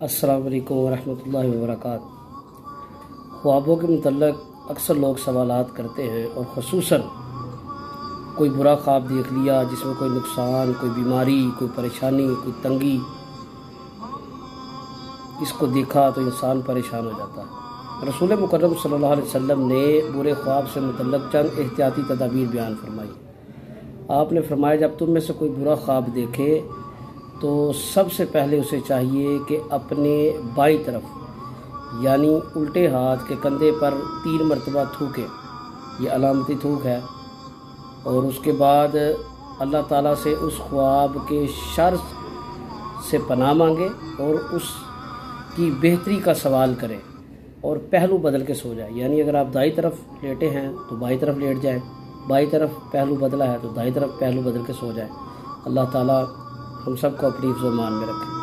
अस्सलामु अलैकुम वरहमतुल्लाहि वबरकातुहू। ख्वाबों के मुतल्लिक़ अक्सर लोग सवालात करते हैं और ख़ुसूसन कोई बुरा ख्वाब देख लिया जिसमें कोई नुकसान, कोई बीमारी, कोई परेशानी, कोई तंगी, इसको देखा तो इंसान परेशान हो जाता है। रसूल मुकर्रम सल्लल्लाहु अलैहि वसल्लम ने बुरे ख्वाब से मुतल्लिक़ चंद एहतियाती तदाबीर बयान फरमाई। आपने फरमाया, जब तुम में से कोई बुरा ख्वाब देखे तो सबसे पहले उसे चाहिए कि अपने बाई तरफ यानी उल्टे हाथ के कंधे पर 3 मरतबा थूके, ये अलामती थूक है, और उसके बाद अल्लाह ताला से उस ख्वाब के शर से पनाह मांगे और उसकी बेहतरी का सवाल करें और पहलू बदल के सो जाए। यानी अगर आप दाई तरफ लेटे हैं तो बाई तरफ लेट जाएं, बाई तरफ पहलू बदला है तो दाई तरफ पहलू बदल के सो जाए। अल्लाह ताला हम सबको अपनी हिफ्ज़-ओ-मान में रखें।